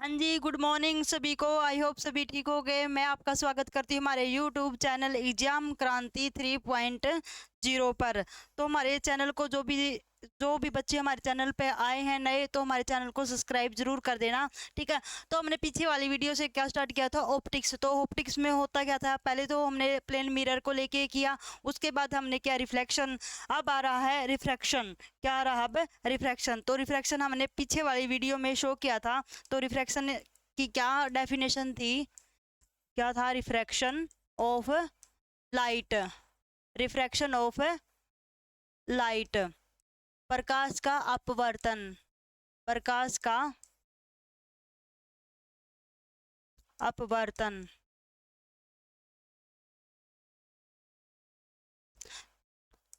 हाँ जी, good morning सभी को। आई होप सभी ठीक हो गए। मैं आपका स्वागत करती हूँ हमारे यूट्यूब चैनल एग्जाम क्रांति 3.0 पर। तो हमारे चैनल को जो भी बच्चे हमारे चैनल पे आए हैं नए, तो हमारे चैनल को सब्सक्राइब जरूर कर देना, ठीक है। तो हमने पीछे वाली वीडियो से क्या स्टार्ट किया था, ऑप्टिक्स। तो ऑप्टिक्स में होता क्या था, पहले तो हमने प्लेन मिरर को लेके किया, उसके बाद हमने क्या, रिफ्लेक्शन। अब आ रहा है रिफ्रैक्शन। क्या आ रहा, अब रिफ्रैक्शन। तो रिफ्रैक्शन हमने पीछे वाली वीडियो में शो किया था। तो रिफ्रैक्शन की क्या डेफिनेशन थी, क्या था, refraction of light. Refraction of light, प्रकाश का अपवर्तन, प्रकाश का अपवर्तन।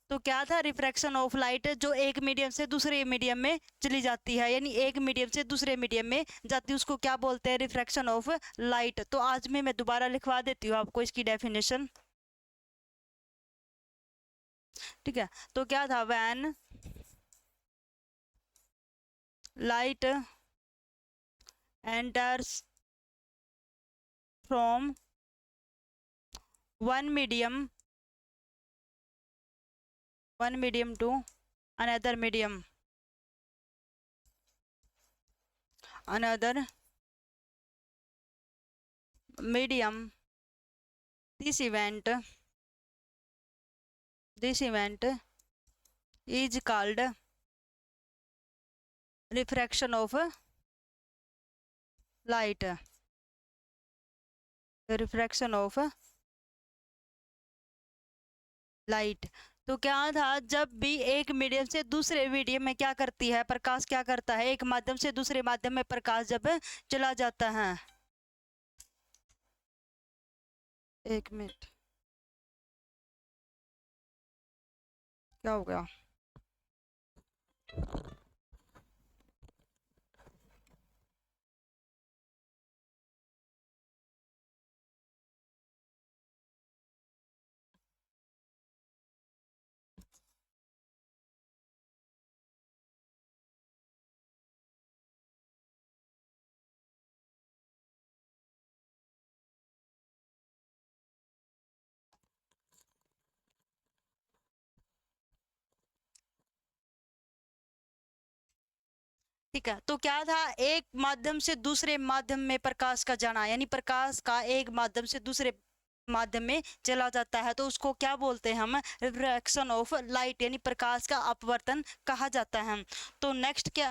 तो क्या था, रिफ्रैक्शन ऑफ लाइट, जो एक मीडियम से दूसरे मीडियम में चली जाती है, यानी एक मीडियम से दूसरे मीडियम में जाती है, उसको क्या बोलते हैं, रिफ्रैक्शन ऑफ लाइट। तो आज में मैं दोबारा लिखवा देती हूँ आपको इसकी डेफिनेशन, ठीक है। तो क्या था, when light enters from one medium to another medium, this event is called refraction of light. Refraction of light. तो क्या था, जब भी एक मीडियम से दूसरे मीडियम में क्या करती है, प्रकाश क्या करता है, एक माध्यम से दूसरे माध्यम में प्रकाश जब चला जाता है, एक मिनट, क्या हो गया, ठीक है। तो क्या था, एक माध्यम से दूसरे माध्यम में प्रकाश का जाना, यानी प्रकाश का एक माध्यम से दूसरे माध्यम में चला जाता है, तो उसको क्या बोलते हैं हम, रिफ्रैक्शन ऑफ लाइट, यानी प्रकाश का अपवर्तन कहा जाता है। तो नेक्स्ट क्या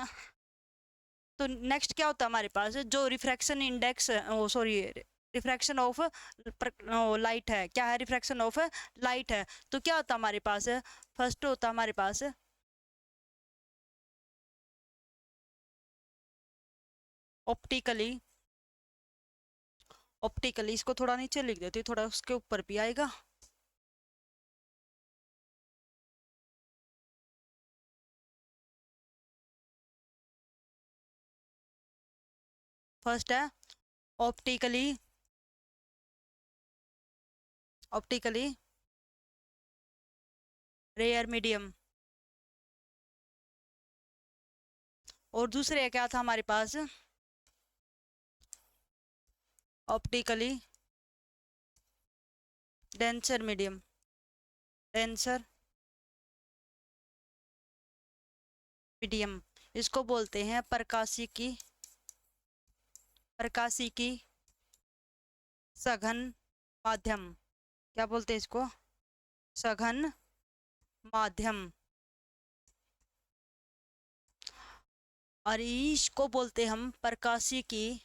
होता है हमारे पास, जो refraction index, sorry, refraction of light है, क्या है, रिफ्रैक्शन ऑफ लाइट है। तो क्या होता है हमारे पास, फर्स्ट होता है हमारे पास ऑप्टिकली। इसको थोड़ा नीचे लिख देती हूँ, थोड़ा उसके ऊपर भी आएगा। फर्स्ट है ऑप्टिकली, रेयर मीडियम। और दूसरे क्या था हमारे पास, ऑप्टिकली डेंसर मीडियम, इसको बोलते हैं प्रकाशिकी सघन माध्यम। क्या बोलते हैं इसको, सघन माध्यम। और इसको बोलते हम प्रकाशिकी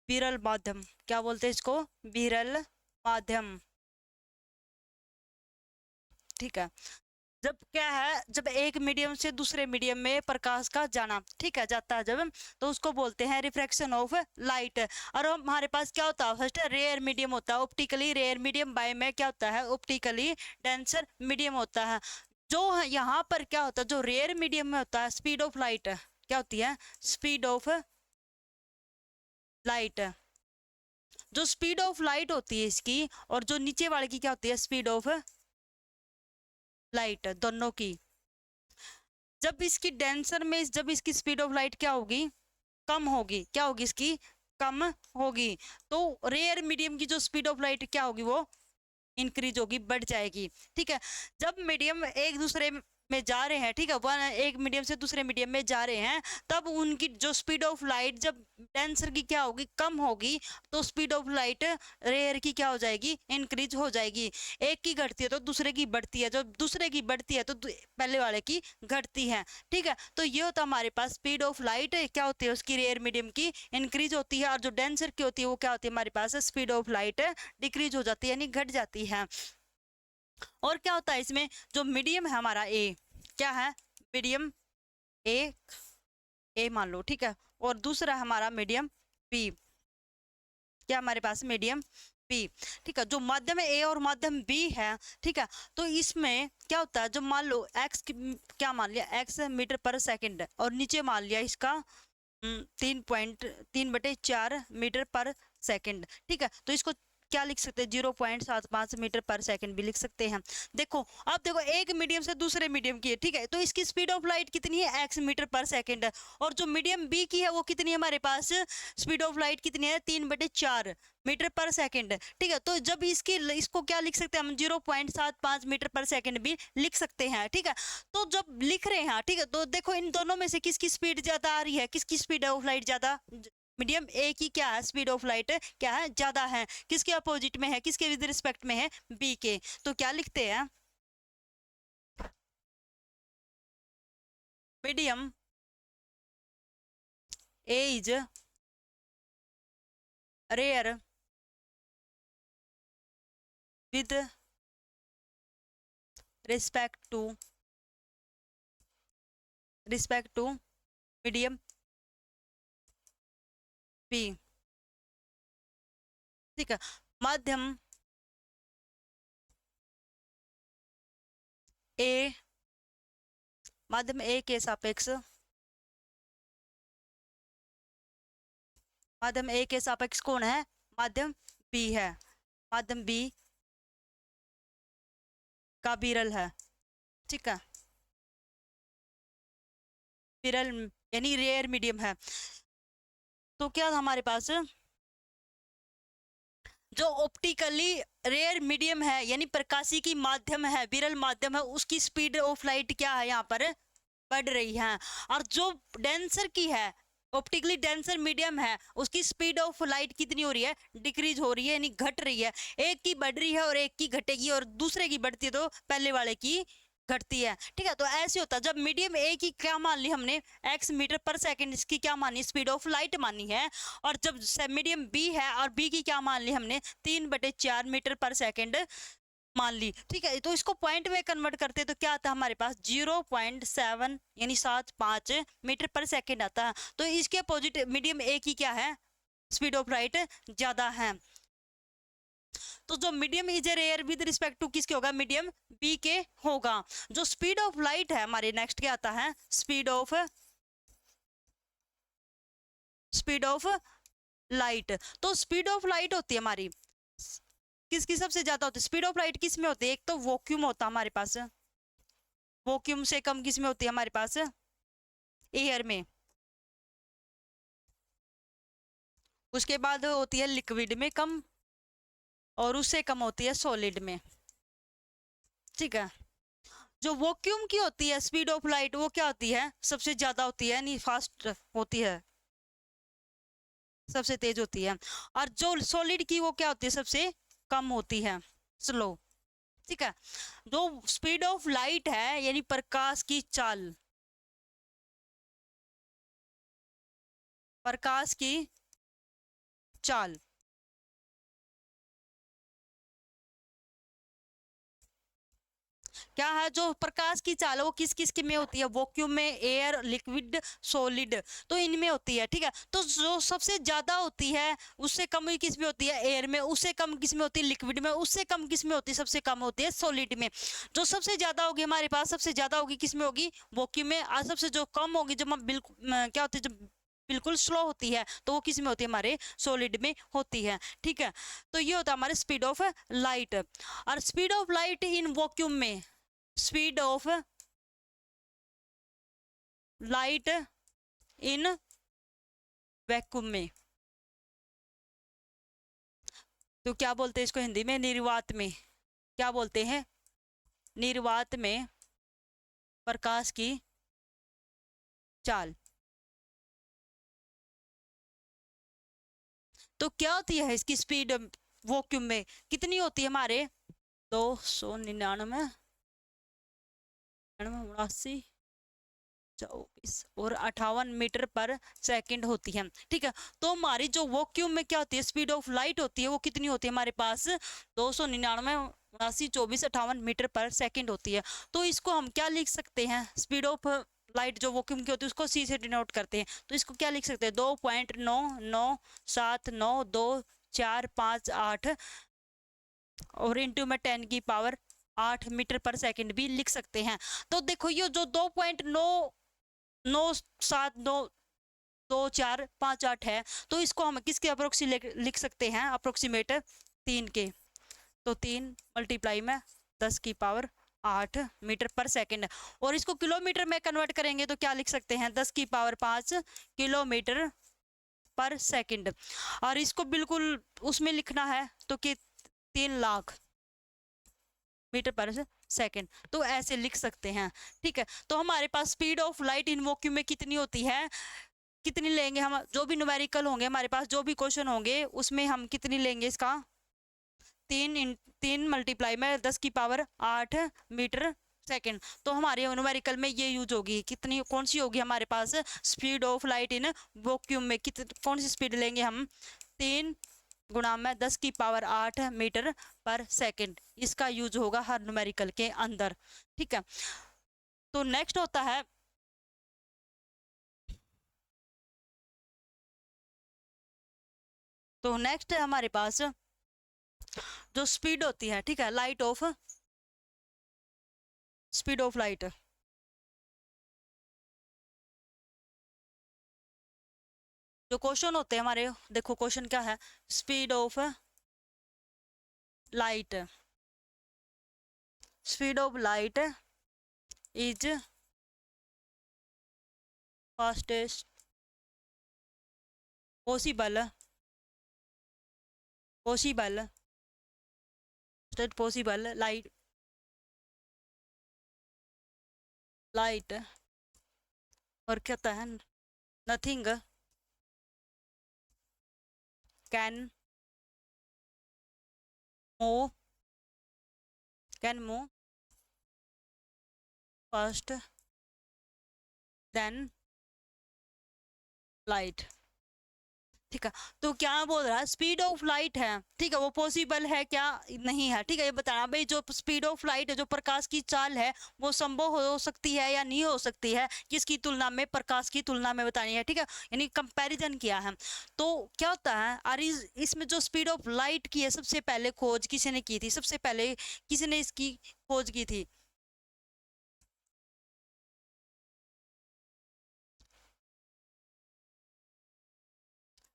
विरल माध्यम। क्या बोलते हैं इसको, विरल माध्यम, ठीक है। जब क्या है, जब एक मीडियम से दूसरे मीडियम में प्रकाश का जाना, ठीक है, जाता है जब, तो उसको बोलते हैं रिफ्रैक्शन ऑफ लाइट। और हमारे पास क्या होता है, फर्स्ट रेयर मीडियम होता है, ऑप्टिकली रेयर मीडियम, बाय में क्या होता है, ऑप्टिकली डेंसर मीडियम होता है। जो यहाँ पर क्या होता है, जो रेयर मीडियम में होता है, स्पीड ऑफ लाइट क्या होती है, स्पीड ऑफ लाइट। जो स्पीड ऑफ लाइट होती है इसकी, और जो नीचे वाले की क्या होती है, स्पीड ऑफ लाइट, दोनों की जब इसकी डेंसर में जब इसकी स्पीड ऑफ लाइट क्या होगी, कम होगी, क्या होगी इसकी, कम होगी, तो रेयर मीडियम की जो स्पीड ऑफ लाइट क्या होगी, वो इंक्रीज होगी, बढ़ जाएगी। ठीक है, जब मीडियम एक दूसरे में जा रहे हैं, ठीक है, वन एक मीडियम से दूसरे मीडियम में जा रहे हैं, तब उनकी जो स्पीड ऑफ लाइट जब डेंसर की क्या होगी, कम होगी, तो स्पीड ऑफ लाइट रेयर की क्या हो जाएगी, इंक्रीज हो जाएगी। एक की घटती है तो दूसरे की बढ़ती है, जब दूसरे की बढ़ती है तो पहले वाले की घटती है। ठीक है, तो ये होता है हमारे पास स्पीड ऑफ लाइट क्या होती है, उसकी रेयर मीडियम की इंक्रीज होती है, और जो डेंसर की होती है वो क्या होती है हमारे पास, स्पीड ऑफ लाइट डिक्रीज हो जाती है, यानी घट जाती है। और क्या होता है इसमें, जो मीडियम है हमारा ए, क्या है, मीडियम ए, ए मान लो, ठीक है, और दूसरा हमारा मीडियम बी, क्या हमारे पास मीडियम बी। ठीक है, जो माध्यम है ए और माध्यम बी है, ठीक है, तो इसमें क्या होता है, जब मान लो एक्स क्या मान लिया, एक्स मीटर पर सेकंड, और नीचे मान लिया इसका 3.3/4 मीटर पर सेकंड। ठीक है, तो इसको क्या लिख सकते हैं, 0.75 मीटर पर सेकंड भी लिख सकते हैं। देखो, अब देखो एक मीडियम से दूसरे मीडियम की है, ठीक है, तो इसकी स्पीड ऑफ लाइट कितनी है, x मीटर पर सेकंड, और जो मीडियम बी की है वो कितनी है हमारे पास, स्पीड ऑफ लाइट कितनी है, 3/4 मीटर पर सेकंड। ठीक है, तो जब इसको क्या लिख सकते हैं हम, 0.75 मीटर पर सेकंड भी लिख सकते हैं। ठीक है, तो जब लिख रहे हैं, ठीक है, तो देखो इन दोनों में से किसकी स्पीड ज्यादा आ रही है, किसकी स्पीड ऑफ लाइट ज्यादा, मीडियम ए की क्या है, स्पीड ऑफ लाइट क्या है, ज्यादा है, किसके अपोजिट में है, किसके विद रिस्पेक्ट में है, बी के। तो क्या लिखते हैं, medium A is rare with respect to medium B. ठीक है, माध्यम ए, माध्यम ए के सापेक्ष, माध्यम ए के सापेक्ष कौन है, माध्यम बी है, माध्यम बी का विरल है। ठीक है, विरल यानी रेयर मीडियम है। तो क्या था हमारे पास, जो ऑप्टिकली रेयर मीडियम है यानी प्रकाशी की माध्यम है, विरल माध्यम है, उसकी स्पीड ऑफ लाइट क्या है यहाँ पर, बढ़ रही है, और जो डेंसर की है, ऑप्टिकली डेंसर मीडियम है, उसकी स्पीड ऑफ लाइट कितनी हो रही है, डिक्रीज हो रही है, यानी घट रही है। एक की बढ़ रही है और एक की घटेगी, और दूसरे की बढ़ती है तो पहले वाले की घटती है। ठीक है, तो ऐसे होता है, जब मीडियम ए की क्या मान ली हमने, x मीटर पर सेकंड, इसकी क्या मानी, स्पीड ऑफ लाइट मानी है, और जब मीडियम बी है और बी की क्या मान ली हमने, 3/4 मीटर पर सेकंड मान ली। ठीक है, तो इसको पॉइंट में कन्वर्ट करते तो क्या आता है हमारे पास, 0.7 यानी 75 मीटर पर सेकंड आता है। तो इसके अपोजिट मीडियम ए की क्या है, स्पीड ऑफ लाइट ज्यादा है। तो जो medium is rare with respect to किसके होगा, मीडियम बी के होगा। जो स्पीड ऑफ लाइट है हमारे, नेक्स्ट क्या आता है, स्पीड ऑफ लाइट। तो स्पीड ऑफ लाइट होती है हमारी किसकी सबसे ज्यादा होती है, स्पीड ऑफ लाइट किस में होती है, एक तो वॉक्यूम होता है हमारे पास, वॉक्यूम से कम किस में होती है हमारे पास, एयर में, उसके बाद होती है लिक्विड में कम, और उससे कम होती है सॉलिड में। ठीक है, जो वॉक्यूम की होती है स्पीड ऑफ लाइट, वो क्या होती है, सबसे ज्यादा होती है, यानी फास्ट होती है, सबसे तेज होती है, और जो सॉलिड की वो क्या होती है, सबसे कम होती है, स्लो। ठीक है, जो स्पीड ऑफ लाइट है यानी प्रकाश की चाल, प्रकाश की चाल, क्या है, जो प्रकाश की चाल है वो किस किस की में होती है, वॉक्यूम में, एयर, लिक्विड, सॉलिड, तो इनमें होती है। ठीक है, तो जो सबसे ज्यादा होती है उससे कम ही किस में होती है, एयर में, उससे कम किस में होती है, लिक्विड में, उससे कम किस में होती है, सबसे कम होती है सॉलिड में। जो सबसे ज्यादा होगी हमारे पास, सबसे ज्यादा होगी किस में होगी, वॉक्यूम में, और सबसे जो कम होगी, जब हम बिल्कुल क्या होती है, जब बिल्कुल स्लो होती है, तो वो किस में होती है, हमारे सॉलिड में होती है। ठीक है, तो ये होता है हमारे स्पीड ऑफ लाइट। और speed of light in vacuum में, speed of light in vacuum में, तो क्या बोलते हैं इसको हिंदी में? निर्वात में। क्या बोलते हैं? निर्वात में प्रकाश की चाल। तो क्या होती है इसकी स्पीड वैक्यूम में? कितनी होती है हमारे? 299, 89, 24 और 58 मीटर पर सेकंड होती है। ठीक है, तो हमारी जो वैक्यूम में क्या होती है, स्पीड ऑफ लाइट होती है, वो कितनी होती है हमारे पास? 299, 89, 24, 58 मीटर पर सेकंड होती है। तो इसको हम क्या लिख सकते हैं? स्पीड ऑफ लाइट जो वैक्यूम की होती है उसको सी से डिनोट करते हैं। तो इसको क्या लिख सकते हैं? 2.99972458 और इंटू में 10 की पावर 8 मीटर पर सेकंड भी लिख सकते हैं। तो देखो ये जो 2.9979248 है, तो इसको हम किसके अप्रोक्सीमेट लिख सकते हैं? अप्रोक्सीमेट 3 के। तो 3 मल्टीप्लाई में 10 की पावर 8 मीटर पर सेकंड, और इसको किलोमीटर में कन्वर्ट करेंगे तो क्या लिख सकते हैं? 10 की पावर 5 किलोमीटर पर सेकंड। और इसको बिल्कुल उसमें लिखना है तो कि 3 लाख मीटर पर सेकंड, तो ऐसे लिख सकते हैं। ठीक है, तो हमारे पास speed of light in vacuum में कितनी होती है? कितनी लेंगे हम? जो भी न्यूमेरिकल होंगे हमारे पास, जो भी क्वेश्चन होंगे उसमें हम कितनी लेंगे इसका? 3 मल्टीप्लाई में 10 की पावर 8 मीटर सेकंड। तो हमारे न्यूमेरिकल में ये यूज होगी। कितनी, कौन सी होगी हमारे पास speed of light in vacuum में? कौन सी स्पीड लेंगे हम? 3 गुणा में 10 की पावर 8 मीटर पर सेकंड। इसका यूज होगा हर न्यूमेरिकल के अंदर। ठीक है, तो नेक्स्ट होता है नेक्स्ट है हमारे पास जो स्पीड होती है। ठीक है, स्पीड ऑफ लाइट। जो क्वेश्चन होते हैं हमारे, देखो क्वेश्चन क्या है? Speed of light, speed of light is fastest possible light और क्या होता है? Nothing can move fast than light. ठीक है, तो क्या बोल रहा है? स्पीड ऑफ लाइट है, ठीक है, वो पॉसिबल है क्या? नहीं है। ठीक है, ये बताना भाई, जो स्पीड ऑफ लाइट है, जो प्रकाश की चाल है, वो संभव हो सकती है या नहीं हो सकती है? किसकी तुलना में? प्रकाश की तुलना में बतानी है। ठीक है, यानी कंपैरिजन किया है। तो क्या होता है, अरे इसमें जो स्पीड ऑफ लाइट की है, सबसे पहले खोज किसी ने की थी? सबसे पहले किसी ने इसकी खोज की थी?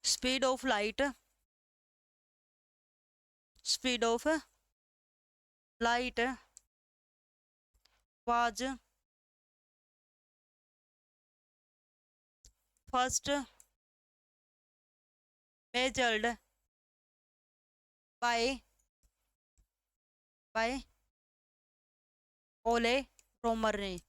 Speed of light was first measured by ओले रोमर ने।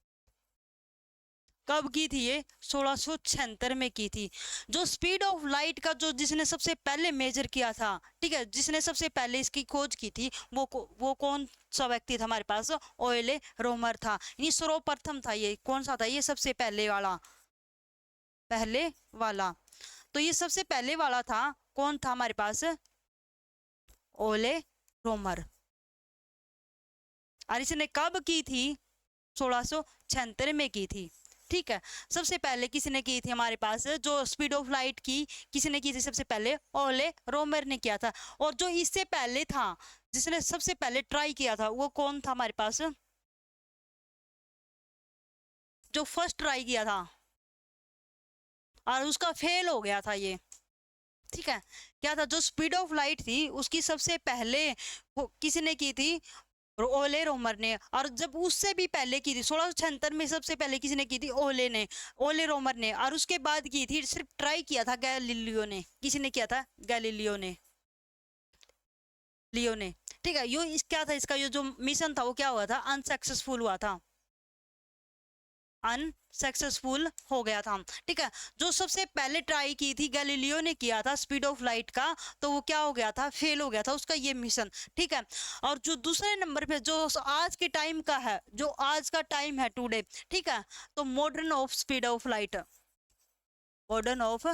कब की थी ये? 1676 में की थी। जो स्पीड ऑफ लाइट का जो जिसने सबसे पहले मेजर किया था, ठीक है, जिसने सबसे पहले इसकी खोज की थी, वो कौन सा व्यक्ति था हमारे पास? ओले रोमर था। यानी सर्वप्रथम था ये। कौन सा था ये? सबसे पहले वाला। तो ये सबसे पहले वाला था, कौन था हमारे पास? ओले रोमर। और इसने कब की थी? 1676 में की थी। ठीक है, सबसे पहले किसने की थी हमारे पास? जो स्पीड ऑफ लाइट की किसने की थी सबसे पहले? ओले रोमर ने किया था। और जो इससे पहले था, जिसने सबसे पहले ट्राई किया था, वो कौन था हमारे पास? जो फर्स्ट ट्राई किया था और उसका फेल हो गया था ये। ठीक है, क्या था? जो स्पीड ऑफ लाइट थी उसकी सबसे पहले किसने की थी? और ओले रोमर ने, और जब उससे भी पहले की थी 1676 में, सबसे पहले किसने की थी, ओले ने, ओले रोमर ने, और उसके बाद की थी, सिर्फ ट्राई किया था गैलीलियो ने, किसने किया था, गैलीलियो ने, लियो ने। ठीक है, यो इस क्या था, इसका ये जो मिशन था वो क्या हुआ था, अनसक्सेसफुल हुआ था, अनसक्सेसफुल हो गया था। ठीक है, जो सबसे पहले ट्राई की थी गैलीलियो ने किया था स्पीड ऑफ लाइट का, तो वो क्या हो गया था, फेल हो गया था उसका ये मिशन। ठीक है, और जो दूसरे नंबर पे जो आज के टाइम का है, जो आज का टाइम है टुडे, ठीक है, तो modern of speed of light, modern of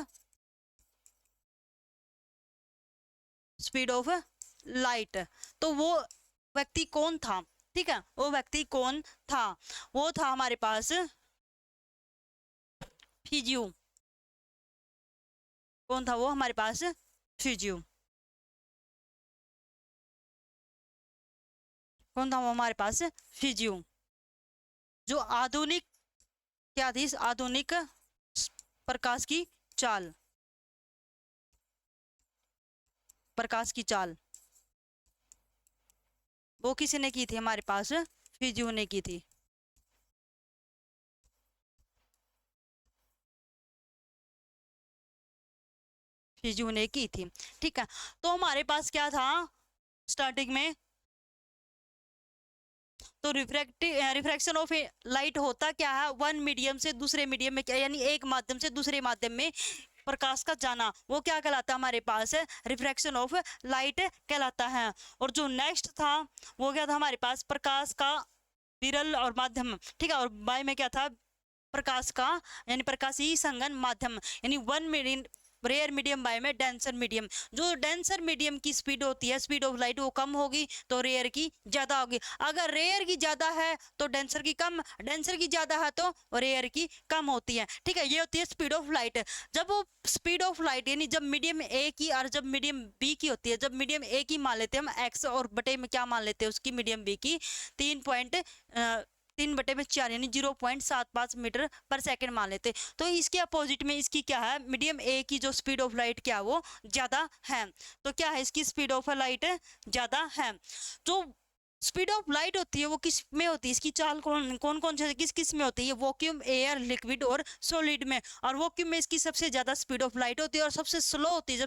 speed of light, तो वो व्यक्ति कौन था, ठीक है, वो व्यक्ति कौन था, वो था हमारे पास फिजियो। कौन था वो हमारे पास, फिजियो। कौन था वो हमारे पास, फिजियो। जो आधुनिक क्या थी, आधुनिक प्रकाश की चाल, प्रकाश की चाल, वो किसी ने की थी, हमारे पास फिजियो ने की थी। फिजियो ने की थी। ठीक है, तो हमारे पास क्या था स्टार्टिंग में, तो रिफ्रैक्शन ऑफ लाइट होता क्या है, वन मीडियम से दूसरे मीडियम में, क्या यानी एक माध्यम से दूसरे माध्यम में प्रकाश का जाना, वो क्या कहलाता है हमारे पास, रिफ्रैक्शन ऑफ लाइट कहलाता है। और जो नेक्स्ट था वो क्या था हमारे पास, प्रकाश का विरल और माध्यम। ठीक है, और बाय में क्या था, प्रकाश का यानी प्रकाशीय संघन माध्यम, यानी one medium, rare medium by में डेंसर मीडियम। जो डेंसर मीडियम की स्पीड होती है, स्पीड ऑफ लाइट, वो कम होगी तो रेयर की ज्यादा होगी। अगर रेयर की ज्यादा है तो डेंसर की कम, डेंसर की ज्यादा है तो रेयर की कम होती है। ठीक है, ये होती है स्पीड ऑफ लाइट। जब वो स्पीड ऑफ लाइट यानी जब मीडियम ए की और जब मीडियम बी की होती है, जब मीडियम ए की मान लेते हैं हम एक्स, और बटे में क्या मान लेते हैं उसकी, मीडियम बी की 3/4 यानी 0.75 मीटर पर सेकंड मान लेते। तो इसके अपोजिट में इसकी क्या है, मीडियम ए की जो स्पीड ऑफ लाइट क्या वो ज्यादा है, तो क्या है इसकी स्पीड ऑफ लाइट ज्यादा है। जो स्पीड ऑफ लाइट होती है वो किस में होती है, इसकी चाल कौन कौन कौन से किस किस में होती है, वॉक्यूम, एयर, लिक्विड और सॉलिड में। और वॉक्यूम में इसकी सबसे ज्यादा स्पीड ऑफ लाइट होती है, और सबसे स्लो होती है,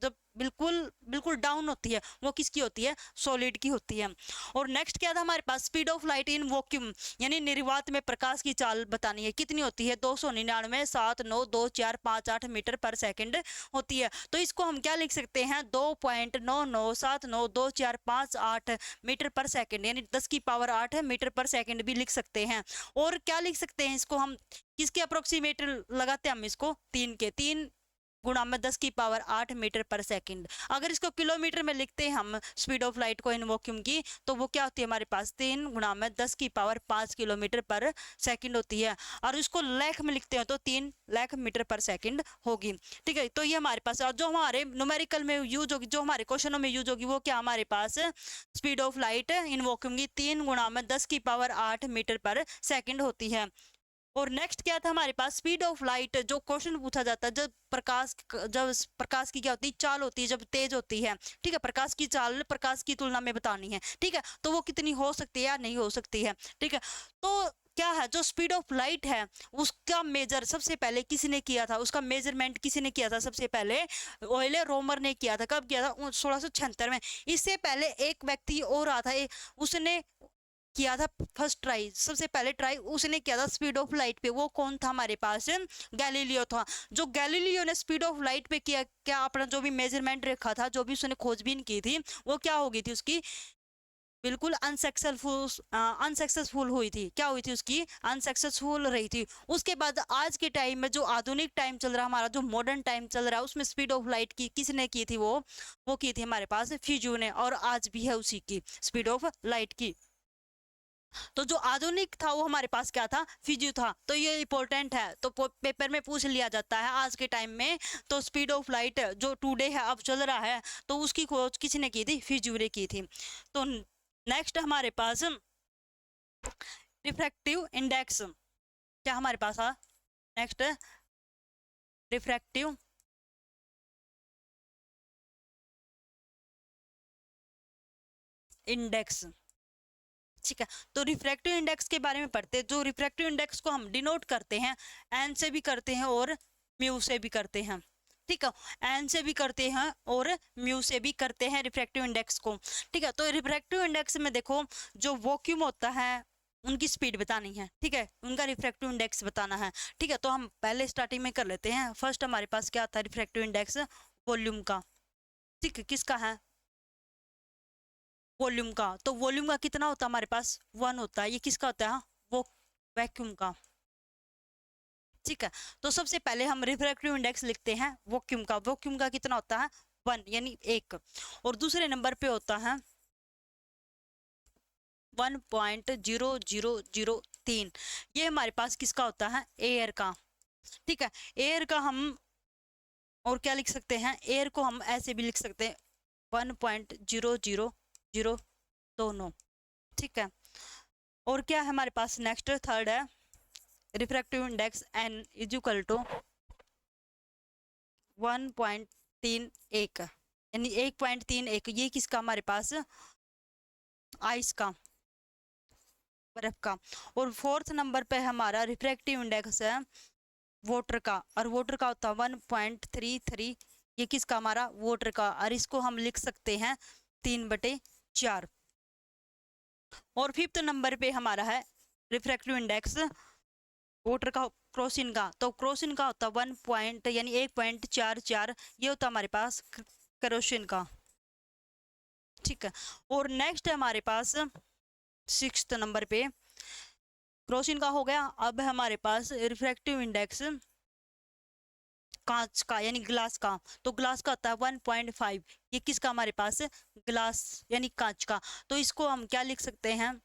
जब बिल्कुल बिल्कुल डाउन होती है, वो किसकी होती है, सॉलिड की होती है। और नेक्स्ट क्या था हमारे पास, speed of light in vacuum, यानी निर्वात में प्रकाश की चाल बतानी है, कितनी होती है, 299.79228 मीटर पर सेकंड होती है। तो इसको हम क्या लिख सकते हैं, 2.99792458 मीटर पर सेकंड, यानी 10 की पावर 8 मीटर पर सेकंड भी लिख सकते हैं। और क्या लिख सकते हैं इसको हम, किसके अप्रोक्सीमेट लगाते हैं हम इसको, 3 के 3 गुणा में 10 की पावर 8 मीटर पर सेकंड। अगर इसको किलोमीटर में लिखते हैं हम स्पीड ऑफ लाइट को इन वॉक्यूम की, तो वो क्या होती है हमारे पास, 3 गुणा में 10 की पावर 5 किलोमीटर पर सेकंड होती है। और इसको लाख में लिखते हैं तो 3 लाख मीटर पर सेकंड होगी। ठीक है, तो ये हमारे पास, और जो हमारे न्यूमेरिकल में यूज होगी, जो हमारे क्वेश्चनों में यूज होगी, वो क्या हमारे पास, speed of light in vacuum की 3 गुणा में 10 की पावर 8 मीटर पर सेकंड होती है। और नेक्स्ट क्या था हमारे पास, स्पीड ऑफ लाइट, जो क्वेश्चन पूछा जाता है, जब प्रकाश की क्या होती है, चाल होती है, जब तेज होती है। ठीक है, प्रकाश की चाल प्रकाश की तुलना में बतानी है। ठीक है, तो वो कितनी हो सकती है या नहीं हो सकती है। ठीक है, तो क्या है, जो स्पीड ऑफ लाइट है उसका मेजर सबसे पहले किसने किया था, उसका मेजरमेंट किसने किया था, सबसे पहले ओयले रोमर ने किया था। कब किया था, 1676 में। इससे पहले एक व्यक्ति और आता है, उसने किया था फर्स्ट ट्राई, सबसे पहले ट्राई उसने किया था स्पीड ऑफ लाइट पे, वो कौन था हमारे पास, गैलीलियो था। जो गैलीलियो ने स्पीड ऑफ लाइट पे किया, क्या अपना जो भी मेजरमेंट रखा था, जो भी उसने खोजबीन की थी, वो क्या हो गई थी उसकी, बिल्कुल अनसक्सेसफुल हुई थी। क्या हुई थी उसकी, अनसक्सेसफुल रही थी। उसके बाद आज के टाइम में जो आधुनिक टाइम चल रहा है, हमारा जो मॉडर्न टाइम चल रहा है, उसमें स्पीड ऑफ लाइट की किसने की थी, वो की थी हमारे पास फिजियो ने, और आज भी है उसी की स्पीड ऑफ लाइट की। तो जो आधुनिक था वो हमारे पास क्या था, फिजियो था। तो ये इंपॉर्टेंट है, तो पेपर में पूछ लिया जाता है आज के टाइम में। तो स्पीड ऑफ लाइट जो टुडे है, अब चल रहा है, तो उसकी खोज किसने की थी, फिजियो ने की थी। तो नेक्स्ट हमारे पास रिफ्रैक्टिव इंडेक्स, क्या हमारे पास है नेक्स्ट, रिफ्रैक्टिव इंडेक्स। ठीक है। तो रिफ्रैक्टिव इंडेक्स के बारे में पढ़ते हैं। जो रिफ्रैक्टिव इंडेक्स को हम डिनोट करते हैं एन से भी करते हैं और म्यू से भी करते हैं। ठीक है, एन से भी करते हैं और म्यू से भी करते हैं रिफ्रैक्टिव इंडेक्स को। ठीक है, तो रिफ्रैक्टिव इंडेक्स में देखो जो वॉक्यूम होता है उनकी स्पीड बतानी है। ठीक है, उनका रिफ्रैक्टिव इंडेक्स बताना है। ठीक है, तो हम पहले स्टार्टिंग में कर लेते हैं। फर्स्ट हमारे पास क्या आता है रिफ्रैक्टिव इंडेक्स वॉल्यूम का। ठीक है, किसका है वॉल्यूम का। तो वॉल्यूम का कितना होता है हमारे पास 1 होता है। ये किसका होता है वो वैक्यूम का। ठीक है, तो सबसे पहले हम रिफ्रैक्टिव इंडेक्स लिखते हैं वैक्यूम का। वैक्यूम का कितना होता है 1 यानी 1। और दूसरे नंबर पे होता है 1.0003। ये हमारे पास किसका होता है एयर का। ठीक है, एयर का हम और क्या लिख सकते हैं, एयर को हम ऐसे भी लिख सकते हैं 1.0009 दोनों। ठीक है, और क्या है हमारे पास नेक्स्ट थर्ड है refractive index n is equal to 1.31 यानी 1.31। ये किसका हमारे पास आइस का, बर्फ का। और फोर्थ नंबर पे हमारा रिफ्रैक्टिव इंडेक्स है वाटर का, और वाटर का होता है 1.33। ये किसका हमारा वाटर का, और इसको हम लिख सकते हैं 3/4। और फिफ्थ नंबर पे हमारा है रिफ्रैक्टिव इंडेक्स वाटर का क्रोसिन का। तो क्रोसिन का होता है 1 पॉइंट यानी 1.44। ये होता है हमारे पास क्रोसिन का। ठीक है, और नेक्स्ट है हमारे पास सिक्स्थ नंबर पे क्रोसिन का हो गया। अब हमारे पास रिफ्रैक्टिव इंडेक्स कांच का यानी ग्लास का। तो ग्लास का होता है 1.5। ये किसका हमारे पास ग्लास यानी कांच का। तो इसको हम क्या लिख सकते हैं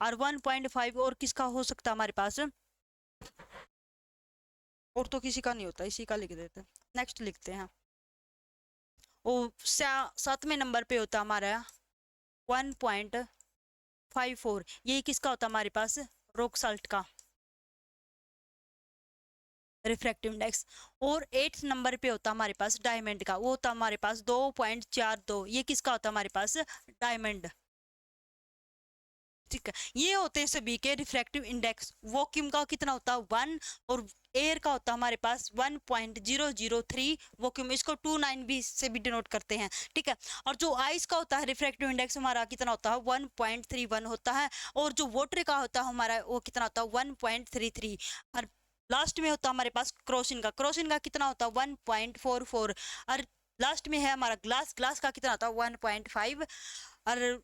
और 1.5 और किसका हो सकता है हमारे पास, और तो किसी का नहीं होता, इसी का लिख देते हैं। नेक्स्ट लिखते हैं वो 7वें नंबर पे होता हमारा 1.54। ये किसका होता हमारे पास रॉक साल्ट का रिफ्रैक्टिव इंडेक्स। और 8th नंबर पे होता हमारे पास डायमंड का। वो होता हमारे पास 2.42। ये किसका होता हमारे पास डायमंड। ठीक है, ये होते हैं सभी के रिफ्रैक्टिव इंडेक्स। वैक्यूम का कितना होता है 1 और एयर का होता है हमारे पास 1.003 वैक्यूम। इसको 29 भी से भी डिनोट करते हैं। ठीक है, और जो आइस का होता है रिफ्रैक्टिव इंडेक्स हमारा कितना होता है 1.31 होता है। और जो वाटर का होता है हमारा वो कितना होता है 1.33। और लास्ट में होता है हमारे पास क्रोसिन का। क्रोसिन का कितना होता है 1.44। और लास्ट में है हमारा ग्लास। ग्लास का कितना होता है 1.5। और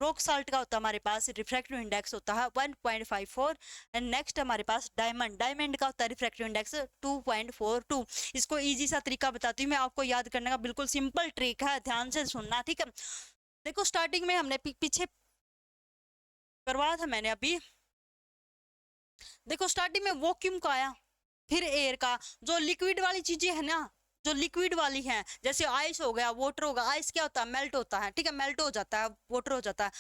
रॉक साल्ट का होता है हमारे पास रिफ्रैक्टिव इंडेक्स होता है 1.54। एंड नेक्स्ट हमारे पास डायमंड। डायमंड का होता है रिफ्रैक्टिव इंडेक्स 2.42। इसको इजी सा तरीका बताती हूँ मैं आपको याद करने का, बिल्कुल सिंपल ट्रिक है, ध्यान से सुनना। ठीक है, देखो स्टार्टिंग में हमने पीछे करवाया था मैंने अभी। देखो स्टार्टिंग में वैक्यूम का आया, फिर एयर का। जो लिक्विड वाली चीजें है ना, जो लिक्विड वाली है जैसे आइस हो गया वाटर होगा। आइस क्या होता है मेल्ट होता है। ठीक है, मेल्ट हो जाता है वाटर हो जाता है।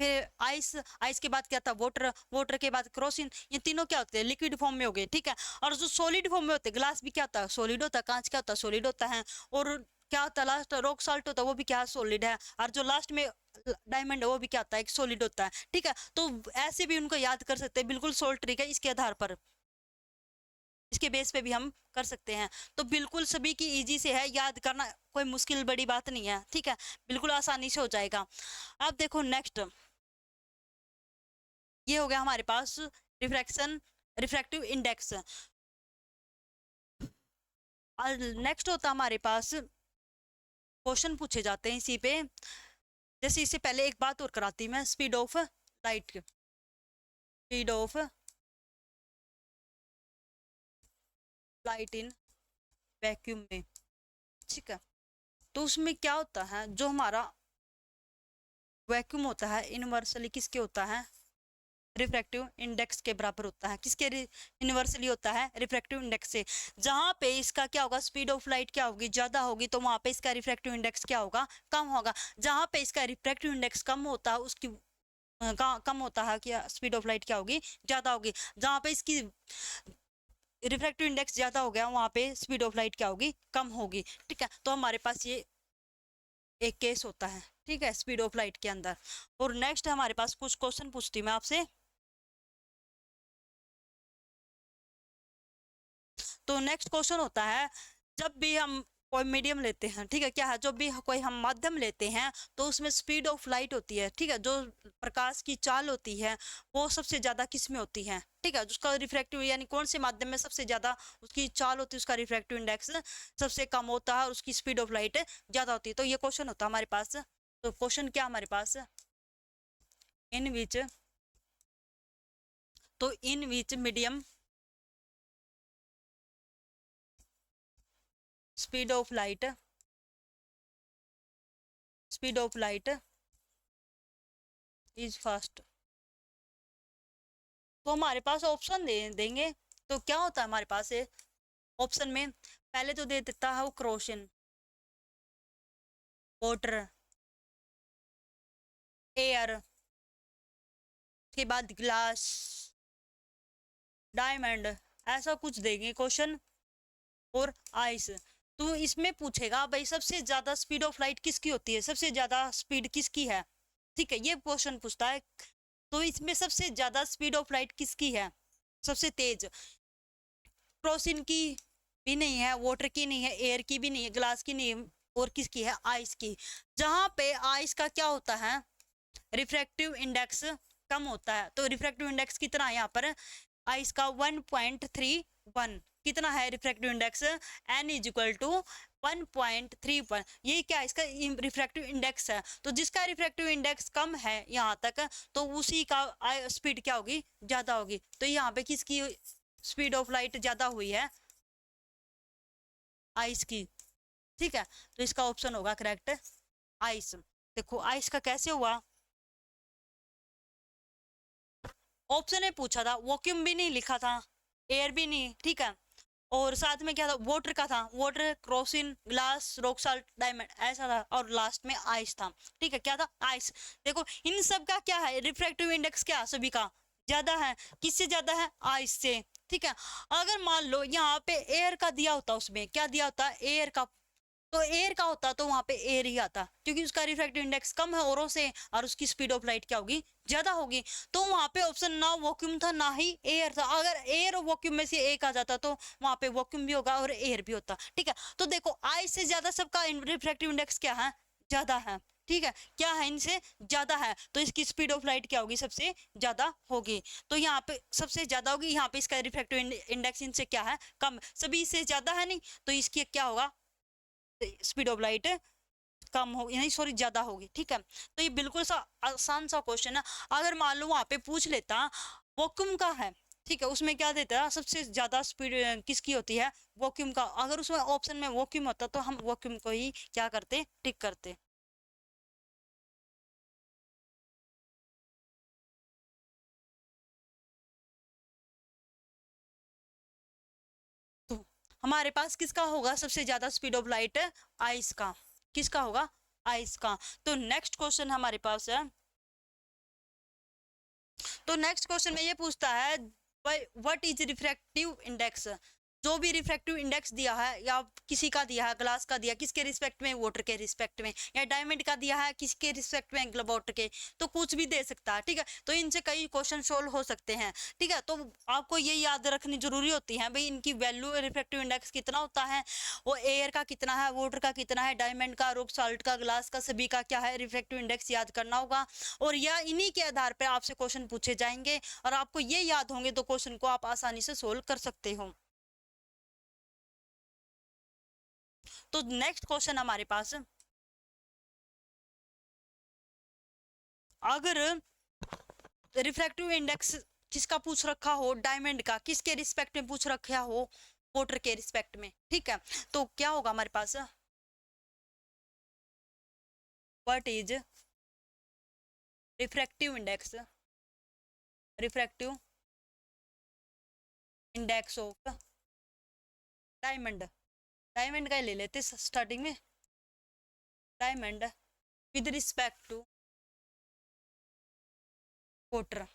फिर आइस, आइस के बाद क्या था वाटर, वाटर के बाद क्रोसिन। ये तीनों क्या होते हैं लिक्विड फॉर्म में हो गए। ठीक है, और जो सॉलिड फॉर्म में होते हैं ग्लास भी क्या होता है सॉलिड होता है, कांच क्या होता है सॉलिड होता है। और क्या होता है लास्ट रॉक साल्ट होता है वो भी क्या सॉलिड है। और जो लास्ट में डायमंड है वो भी क्या होता है एक सॉलिड होता है। ठीक है, तो ऐसे भी उनको याद कर सकते हैं, बिल्कुल सोल्ट ट्रिक है, इसके आधार पर इसके बेस पे भी हम कर सकते हैं। तो बिल्कुल सभी की इजी से है याद करना, कोई मुश्किल बड़ी बात नहीं है। ठीक है, बिल्कुल आसानी से हो जाएगा। अब देखो नेक्स्ट ये हो गया हमारे पास रिफ्रैक्टिव इंडेक्स। और नेक्स्ट होता हमारे पास क्वेश्चन पूछे जाते हैं इसी पे। जैसे इससे पहले एक बात और कराती मैं, speed of light, speed of light in vacuum में। ठीक है, तो उसमें क्या होता है जो हमारा वैक्यूम होता है इनवर्सली किसके होता है रिफ्रैक्टिव इंडेक्स के बराबर होता है। किसके इनवर्सली होता है रिफ्रैक्टिव इंडेक्स से। जहां पे इसका क्या होगा स्पीड ऑफ लाइट क्या होगी ज्यादा होगी, तो वहां पे इसका रिफ्रैक्टिव इंडेक्स क्या होगा कम होगा। जहां पे इसका रिफ्रैक्टिव इंडेक्स कम होता है उसकी कम होता है कि स्पीड ऑफ लाइट क्या होगी ज्यादा होगी। जहां पे इसकी रिफ्रैक्टिव इंडेक्स ज्यादा हो गया वहां पे स्पीड ऑफ लाइट क्या होगी कम होगी। ठीक है, तो हमारे पास ये एक केस होता है, ठीक है, स्पीड ऑफ लाइट के अंदर। और नेक्स्ट हमारे पास कुछ क्वेश्चन पूछती हूँ मैं आपसे। तो नेक्स्ट क्वेश्चन होता है, जब भी हम कोई मीडियम लेते हैं, ठीक है, क्या है, जब भी कोई हम माध्यम लेते हैं तो उसमें स्पीड ऑफ लाइट होती है, ठीक है, जो प्रकाश की चाल होती है वो सबसे ज्यादा किस में होती है, ठीक है, उसका रिफ्रैक्टिव यानी कौन से माध्यम में सबसे ज्यादा उसकी चाल होती है, उसका रिफ्रैक्टिव इंडेक्स सबसे कम होता है और उसकी स्पीड ऑफ लाइट ज्यादा होती है। तो ये क्वेश्चन होता है हमारे पास। तो क्वेश्चन क्या हमारे पास, इन विच, तो in which medium speed of light, speed of light is fast. तो हमारे पास ऑप्शन देंगे। तो क्या होता है हमारे पास ऑप्शन में, पहले तो दे देता है वो क्रोशन, वाटर, एयर, के बाद ग्लास, डायमंड, ऐसा कुछ देंगे क्वेश्चन, और आइस। तो इसमें पूछेगा भाई सबसे ज्यादा स्पीड ऑफ लाइट किसकी होती है, सबसे ज्यादा स्पीड किसकी है, ठीक है, ये क्वेश्चन पूछता है। तो इसमें सबसे ज्यादा स्पीड ऑफ लाइट किसकी है, सबसे तेज, क्रोसिन की भी नहीं है, वाटर की नहीं है, एयर की भी नहीं है, ग्लास की नहीं है, और किसकी है, आइस की। जहां पे आइस का क्या होता है, रिफ्रैक्टिव इंडेक्स कम होता है। तो रिफ्रैक्टिव इंडेक्स कितना है यहाँ पर, आइस का 1.31 कितना है refractive index, n is equal to 1.31, ये क्या है, इसका रिफ्रैक्टिव इंडेक्स है। तो जिसका रिफ्रैक्टिव इंडेक्स कम है यहाँ तक, तो उसी का स्पीड क्या होगी, ज्यादा होगी। तो यहाँ पे किसकी स्पीड ऑफ लाइट ज्यादा हुई है, आइस की, ठीक है। तो इसका ऑप्शन होगा करेक्ट, आइस। देखो आइस का कैसे हुआ, ऑप्शन में पूछा था, वॉक्यूम भी नहीं लिखा था, एयर भी नहीं, ठीक है, और साथ में क्या था, वाटर का था, water, Crocin, glass, rock salt, diamond, ऐसा था, और लास्ट में आइस था, ठीक है, क्या था, आइस। देखो इन सब का क्या है, रिफ्रैक्टिव इंडेक्स क्या सभी का ज्यादा है, किससे ज्यादा है, आइस से, ठीक है। अगर मान लो यहाँ पे एयर का दिया होता, उसमें क्या दिया होता, एयर का, तो एयर का होता तो वहां पे एयर ही आता, क्योंकि उसका रिफ्रैक्टिव इंडेक्स कम है औरों से, और उसकी स्पीड ऑफ लाइट क्या होगी, ज्यादा होगी। तो वहां पे ऑप्शन ना वॉक्यूम था ना ही एयर था, अगर एयर और वॉक्यूम में से एक आ जाता तो वहां पे वॉक्यूम भी होगा और एयर भी होता, ठीक है। तो देखो आई से ज्यादा सबका रिफ्रैक्टिव इंडेक्स क्या है, ज्यादा है, ठीक है, क्या है, इनसे ज्यादा है, तो इसकी स्पीड ऑफ लाइट क्या होगी, सबसे ज्यादा होगी। तो यहाँ पे सबसे ज्यादा होगी, यहाँ पे इसका रिफ्रैक्टिव इंडेक्स इनसे क्या है, कम, सभी से ज्यादा है नहीं, तो इसकी क्या होगा, स्पीड ऑफ लाइट कम हो, नहीं सॉरी ज्यादा होगी, ठीक है। तो ये बिल्कुल सा आसान सा क्वेश्चन है। अगर मान लो वहां पे पूछ लेता वॉक्यूम का है, ठीक है, उसमें क्या देता है, सबसे ज्यादा स्पीड किसकी होती है, वॉक्यूम का, अगर उसमें ऑप्शन में वॉक्यूम होता तो हम वॉक्यूम को ही क्या करते, टिक करते। तो हमारे पास किसका होगा सबसे ज्यादा स्पीड ऑफ लाइट, आइस का, किसका होगा, आइस का। तो नेक्स्ट क्वेश्चन हमारे पास है, तो नेक्स्ट क्वेश्चन में ये पूछता है, व्हाट इज रिफ्रैक्टिव इंडेक्स, जो भी रिफ्रैक्टिव इंडेक्स दिया है, या किसी का दिया है, ग्लास का दिया, किसके रिस्पेक्ट में, वाटर के रिस्पेक्ट में, या डायमंड का दिया है, किसके रिस्पेक्ट में, वाटर के, तो कुछ भी दे सकता है, ठीक है। तो इनसे कई क्वेश्चन सोल्व हो सकते हैं, ठीक है। तो आपको ये याद रखनी जरूरी होती है भाई, इनकी वैल्यू, रिफ्रैक्टिव इंडेक्स कितना होता है, वो एयर का कितना है, वाटर का कितना है, डायमंड का, रॉक साल्ट का, ग्लास का, सभी का क्या है, रिफ्रैक्टिव इंडेक्स याद करना होगा। और यह इन्हीं के आधार पर आपसे क्वेश्चन पूछे जाएंगे, और आपको ये याद होंगे तो क्वेश्चन को आप आसानी से सोल्व कर सकते हो। तो नेक्स्ट क्वेश्चन हमारे पास, अगर रिफ्रैक्टिव इंडेक्स किसका पूछ रखा हो, डायमंड का, किसके रिस्पेक्ट में पूछ रखा हो, वाटर के रिस्पेक्ट में, ठीक है, तो क्या होगा हमारे पास, what is refractive index, refractive index of diamond, diamond का ही ले लेते स्टार्टिंग में, diamond with respect to water,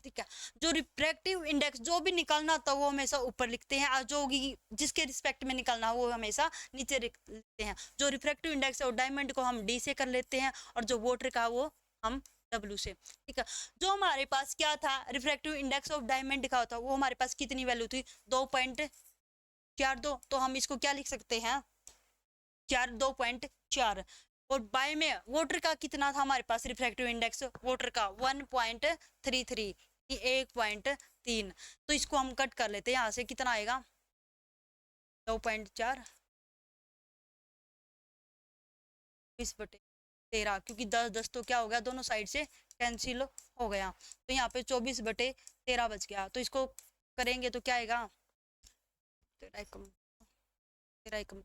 ठीक है। जो रिफ्रैक्टिव इंडेक्स जो भी निकालना होता है वो हमेशा ऊपर लिखते हैं, और जो जिसके रिस्पेक्ट में निकालना वो हमेशा नीचे लिखते हैं। जो रिफ्रैक्टिव इंडेक्स है वो डायमंड को हम डी से कर लेते हैं, और जो वाटर का वो हम डब्ल्यू से। ठीक है। जो हमारे पास क्या था, रिफ्रैक्टिव इंडेक्स ऑफ डायमंड का होता, वो हमारे पास कितनी वैल्यू थी, 2.42। तो हम इसको क्या लिख सकते हैं, 2.4। और बाय में वाटर का कितना था हमारे पास रिफ्रैक्टिव इंडेक्स, वाटर का 1.33, 1.3। तो इसको हम कट कर लेते हैं, यहाँ से कितना आएगा 2.4 20/13, क्योंकि 10 तो क्या हो गया, दोनों साइड से कैंसिल हो गया, तो यहाँ पे 24/13 बच गया। तो इसको करेंगे तो क्या आएगा, 13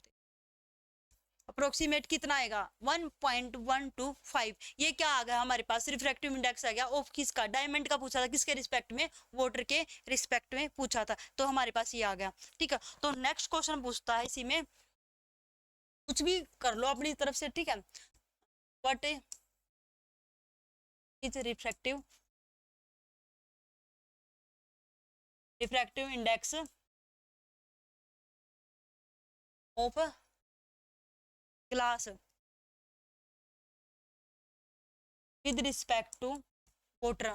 अप्रोक्सीमेट कितना आएगा 1.125। ये क्या आ गया हमारे पास, रिफ्रैक्टिव इंडेक्स आ गया ऑफ किसका, डायमंड का पूछा था, किसके रिस्पेक्ट में, वाटर के रिस्पेक्ट में पूछा था, तो हमारे पास ये आ गया। ठीक है। तो नेक्स्ट क्वेश्चन पूछता है, इसी में कुछ भी कर लो अपनी तरफ से। ठीक है। What is refractive index of glass with respect to water.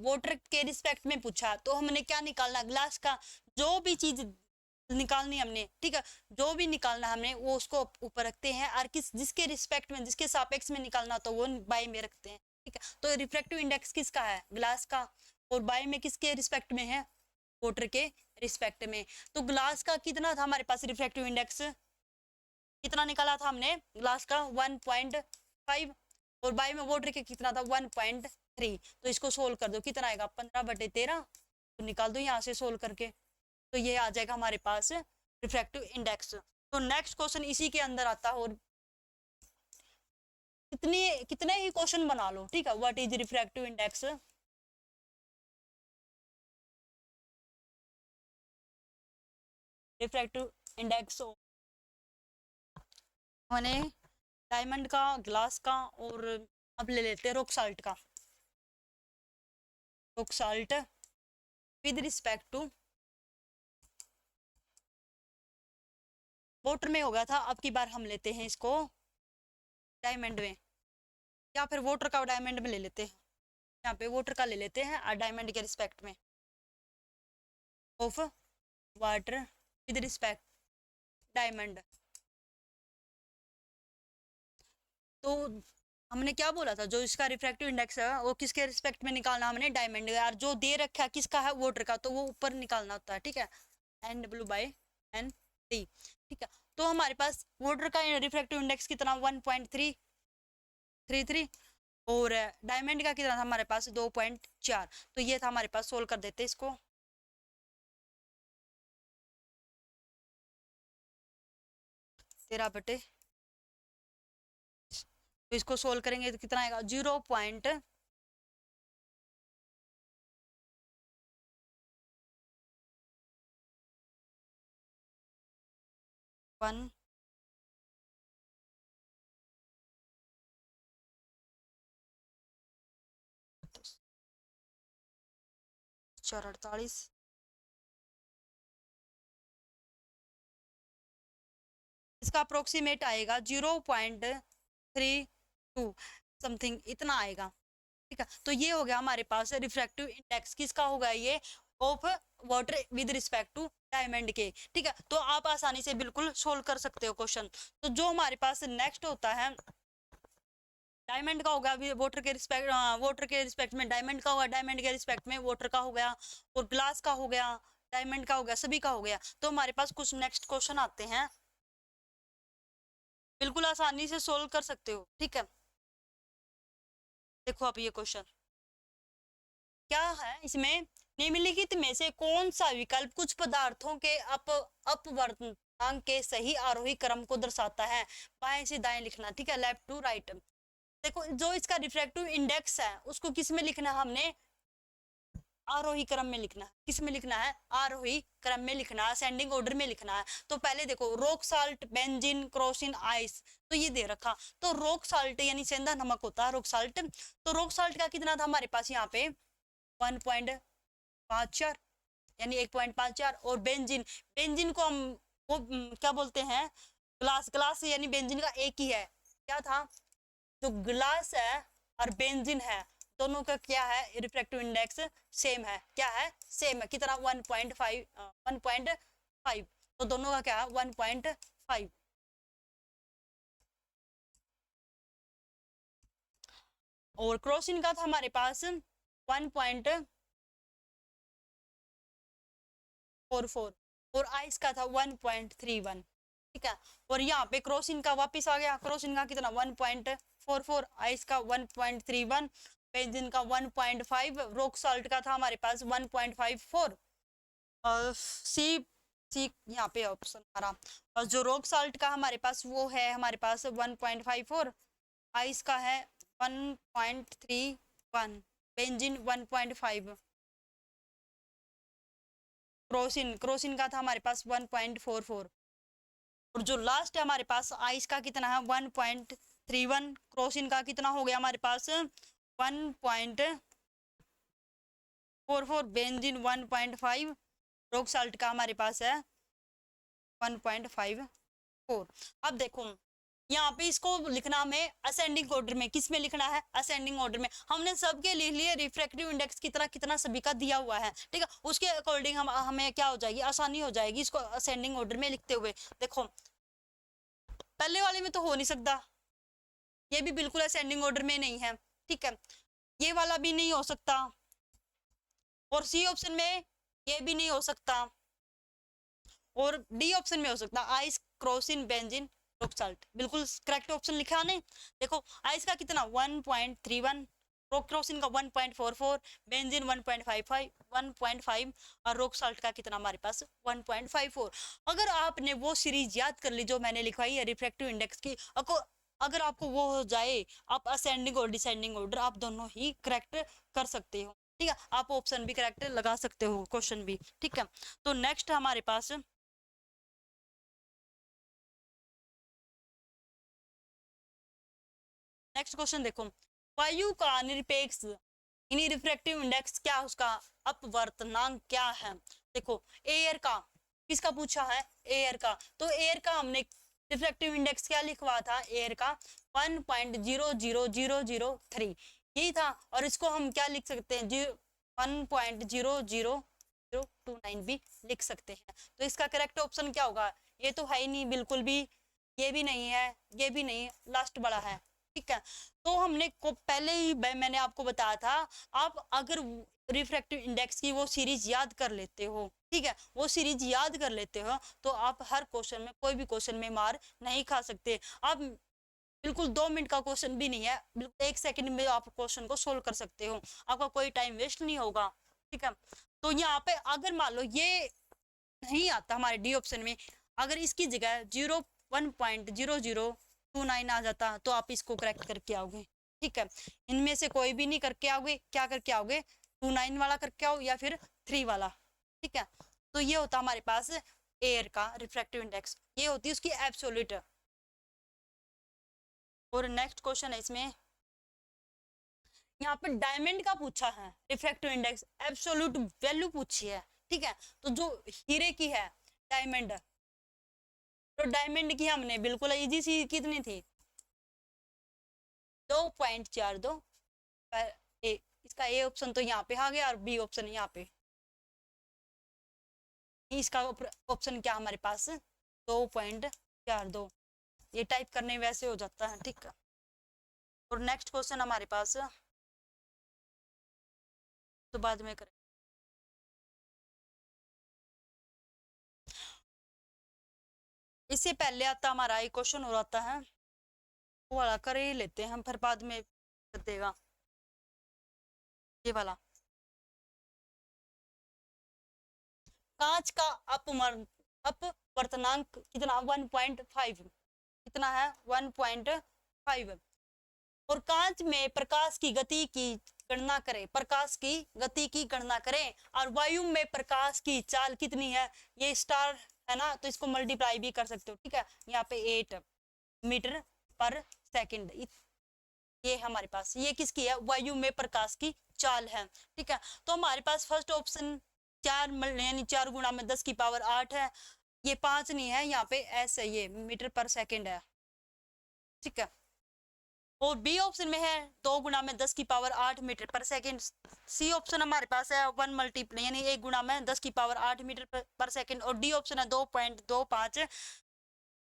Water के रिस्पेक्ट में पूछा, तो हमने क्या निकालना, ग्लास का जो भी चीज निकालनी हमने, ठीक है, जो भी निकालना हमने वो उसको ऊपर रखते हैं, और जिसके रिस्पेक्ट में, जिसके सापेक्ष में निकालना तो वो बाय में रखते हैं। ठीक है। तो रिफ्रैक्टिव इंडेक्स किसका है, ग्लास का, और बाय में किसके रिस्पेक्ट में है, वाटर के रिस्पेक्ट में। तो ग्लास का कितना था हमारे पास रिफ्रैक्टिव इंडेक्स, कितना निकाला था हमने, ग्लास का 1.5, और बाय में वाटर के कितना था 1.3। तो इसको सोल्व कर दो, कितना आएगा 15/13। तो निकाल दो यहाँ से सोल्व करके, तो ये आ जाएगा हमारे पास रिफ्रैक्टिव इंडेक्स। तो नेक्स्ट क्वेश्चन इसी के अंदर आता है, और कितने ही क्वेश्चन बना लो। ठीक है। What is refractive index, refractive index मैंने डायमंड का, ग्लास का, और अब ले लेते हैं रॉक साल्ट का। Rock salt with respect to water में हो गया था, अब की बार हम लेते हैं इसको डायमंड में, या फिर वाटर का डायमंड में ले लेते हैं। यहाँ पे वाटर का ले लेते हैं और डायमंड के रिस्पेक्ट में, of water with respect diamond. तो हमने क्या बोला था, जो इसका रिफ्रैक्टिव इंडेक्स है वो किसके रिस्पेक्ट में निकालना, हमने डायमंड का, और जो दे रखा है किसका है, वाटर का, तो वो ऊपर निकालना होता है। ठीक है। NW/NT। ठीक है। तो हमारे पास वाटर का रिफ्रैक्टिव इंडेक्स कितना 1.333, और डायमंड का कितना था हमारे पास 2.4। तो ये था हमारे पास, सोल्व कर देते इसको। तेरह बटे, तो इसको सोल्व करेंगे तो कितना आएगा 0.1 448। इसका अप्रोक्सीमेट आएगा 0.32 समथिंग, इतना आएगा। ठीक है। तो ये हो गया हमारे पास रिफ्रैक्टिव इंडेक्स, किसका होगा ये, of water with respect to diamond के। ठीक है। तो आप आसानी से बिल्कुल सोल्व कर सकते हो क्वेश्चन। तो जो हमारे पास नेक्स्ट होता है, डायमंड का होगा वाटर के रिस्पेक्ट में डायमंड का होगा, डायमंड के रिस्पेक्ट में वाटर का हो गया, और ग्लास का हो गया, डायमंड का हो गया, सभी का हो गया। तो हमारे पास कुछ नेक्स्ट क्वेश्चन आते हैं, बिल्कुल आसानी से सोल्व कर सकते हो। ठीक है। देखो अब ये क्वेश्चन क्या है, इसमें निम्नलिखित में से कौन सा विकल्प कुछ पदार्थों के अपवर्तनांक के सही आरोही क्रम को दर्शाता है, बाएं से दाएं लिखना। ठीक है। Left to right. देखो जो इसका रिफ्रैक्टिव इंडेक्स है उसको किस में लिखना है हमने, आरोही क्रम में लिखना है। किस में लिखना है? आरोही क्रम में लिखना है, असेंडिंग ऑर्डर में लिखना है। तो पहले देखो rock salt, benzene, Crocin, ice, तो ये दे रखा। तो रॉक साल्ट यानी सेंधा नमक होता है रॉक साल्ट। तो रॉक साल्ट का कितना था हमारे पास यहाँ पे 1.54 यानी 1.54। और बेंजीन, बेंजीन को हम वो क्या बोलते हैं? ग्लास, ग्लास यानी बेंजीन का एक ही है। क्या था? जो ग्लास है और बेंजीन है दोनों का क्या है? रिफ्रैक्टिव इंडेक्स सेम है। क्या है? सेम है। कितना? 1.5 1.5। तो दोनों का क्या है? 1.5। और क्रोसिन का था हमारे पास 1.44 और आइस का था 1.31। ठीक है। और यहाँ पे क्रोसिन का वापिस आ गया। क्रोसिन का कितना? 1.44, आइस का 1.31, बेंजीन का 1.5, रॉक सॉल्ट का था हमारे पास 1.54। और सी सी यहाँ पे ऑप्शन हमारा। और जो रॉक सॉल्ट का हमारे पास वो है हमारे पास 1.54, आइस का है 1.31, बेंजीन 1.5, क्रोसिन क्रोसिन का था हमारे पास 1.44। और जो लास्ट है हमारे पास आइस का कितना है? 1.31। क्रोसिन का कितना हो गया हमारे पास? 1.44, बेंजीन 1.5, रॉक साल्ट का हमारे पास है 1.54। अब देखो यहाँ पे इसको लिखना हमें असेंडिंग ऑर्डर में। किस में लिखना है? असेंडिंग ऑर्डर में। हमने सबके लिख लिए रिफ्रैक्टिव इंडेक्स कितना कितना सभी का दिया हुआ है। ठीक है, उसके अकॉर्डिंग हम हमें क्या हो जाएगी? आसानी हो जाएगी इसको असेंडिंग ऑर्डर में लिखते हुए। देखो पहले वाले में तो हो नहीं सकता, ये भी बिल्कुल असेंडिंग ऑर्डर में नहीं है। ठीक है, ये वाला भी नहीं हो सकता, और सी ऑप्शन में ये भी नहीं हो सकता, और डी ऑप्शन में हो सकता ice, Crocin, benzene, rock salt. बिल्कुल करेक्ट ऑप्शन लिखा नहीं। देखो आइस का कितना 1.31, क्रोसिन का 1.44, बेंजीन 1.55 1.5 और रॉक साल्ट का कितना हमारे पास 1.54। अगर आपने वो सीरीज याद कर ली जो मैंने लिखवाई है रिफ्रैक्टिव इंडेक्स की, अगर आपको वो हो जाए, आप असेंडिंग और डिसेंडिंग ऑर्डर आप दोनों ही करेक्ट कर सकते हो। ठीक है, आप ऑप्शन भी करेक्ट लगा सकते हो, क्वेश्चन भी। ठीक है, तो नेक्स्ट हमारे पास नेक्स्ट क्वेश्चन देखो, वायु का निरपेक्ष यानी रिफ्रैक्टिव इंडेक्स क्या है? उसका अपवर्तनांक क्या है? देखो एयर का, किसका पूछा है? एयर का। तो एयर का हमने रिफ्रैक्टिव इंडेक्स क्या लिखवा था? एयर का 1.00003 यही था। और इसको हम क्या लिख सकते हैं? 1.00029 भी लिख सकते हैं। तो इसका करेक्ट ऑप्शन क्या होगा? ये तो है ही नहीं बिल्कुल भी, ये भी नहीं है, ये भी नहीं, लास्ट बड़ा है। ठीक है, तो हमने को पहले ही मैंने आपको बताया था, आप अगर रिफ्रैक्टिव इंडेक्स की वो सीरीज याद कर लेते हो, ठीक है, वो सीरीज याद कर लेते हो, तो आप हर क्वेश्चन में, कोई भी क्वेश्चन में मार नहीं खा सकते। आप बिल्कुल 2 मिनट का क्वेश्चन भी नहीं है, बिल्कुल 1 सेकंड में आप क्वेश्चन को सोल्व कर सकते हो, आपका कोई टाइम वेस्ट नहीं होगा। ठीक है, तो यहाँ पे अगर मान लो ये नहीं आता हमारे डी ऑप्शन में, अगर इसकी जगह 1.0029 आ जाता तो आप इसको करेक्ट करके आओगे। ठीक है, इनमें से कोई भी नहीं करके आओगे, क्या करके आओगे? 29 वाला करके आओ या फिर 3 वाला। ठीक है, तो ये होता हमारे पास एयर का रिफ्रैक्टिव इंडेक्स, ये होती है उसकी एब्सोल्यूट। और नेक्स्ट क्वेश्चन है इसमें, यहाँ पे डायमंड का पूछा है रिफ्रैक्टिव इंडेक्स, एब्सोल्यूट वैल्यू पूछी है। ठीक है, तो जो हीरे की है डायमंड, तो डायमंड की हमने बिल्कुल इजी सी, कितनी थी? 2.42। इसका ए ऑप्शन तो यहाँ पे आ गया और बी ऑप्शन यहाँ पे। इसका ऑप्शन क्या हमारे पास? 2.42, ये टाइप करने वैसे हो जाता है। ठीक है, और नेक्स्ट क्वेश्चन हमारे पास तो बाद में करें। इससे पहले आता हमारा एक क्वेश्चन और आता है, वो वाला कर ही लेते हैं हम, फिर बाद में कर देगा ये वाला। कांच का अपवर्तनांक कितना? 1.5। कितना है? 1.5। और कांच में प्रकाश की गति की गणना करें, प्रकाश की गति की गणना करें। और वायु में प्रकाश की चाल कितनी है, ये स्टार है ना, तो इसको मल्टीप्लाई भी कर सकते हो, ठीक है। यहाँ पे 8 मीटर पर सेकंड, ये हमारे पास, ये किसकी है, वायु में प्रकाश की चाल है, ठीक है। तो हमारे पास फर्स्ट ऑप्शन 4 यानी 4 गुणा में 10 की पावर 8 है, ये 5 नहीं है, यहाँ पे एस है, ये मीटर पर सेकंड है, ठीक है। और बी ऑप्शन में है 2 गुणा में 10 की पावर 8 मीटर पर सेकंड। सी ऑप्शन हमारे पास है 1 मल्टीप्लाई यानी 1 गुणा में 10 की पावर 8 मीटर पर सेकंड। और डी ऑप्शन है 2.25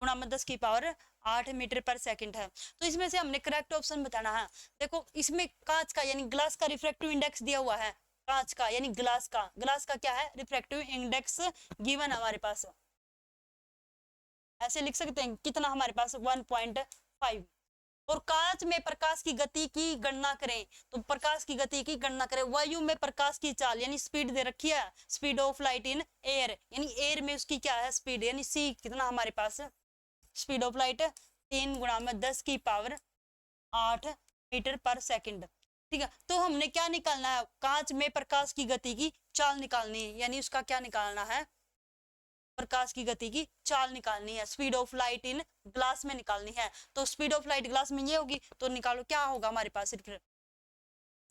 गुणा में 10 की पावर 8 मीटर पर सेकंड है। तो इसमें से हमने करेक्ट ऑप्शन बताना है। देखो इसमें कांच का यानी ग्लास का रिफ्रैक्टिव इंडेक्स दिया हुआ है, कांच का यानी ग्लास का क्या है, रिफ्रैक्टिव इंडेक्स गिवन हमारे पास, ऐसे लिख सकते हैं कितना हमारे पास 1.5। और कांच में प्रकाश की गति की गणना करें, तो प्रकाश की गति की गणना करें, वायु में प्रकाश की चाल यानी स्पीड दे रखी है, speed of light in air यानी एयर में उसकी क्या है स्पीड, यानी सी कितना हमारे पास स्पीड ऑफ लाइट 3 गुणा में 10 की पावर 8 मीटर पर सेकंड, ठीक है। तो हमने क्या निकालना है, कांच में प्रकाश की गति की चाल निकालनी है, यानी उसका क्या निकालना है, प्रकाश की गति की चाल निकालनी है, speed of light in glass में निकालनी है। तो स्पीड ऑफ लाइट ग्लास में ये होगी, तो निकालो क्या होगा हमारे पास,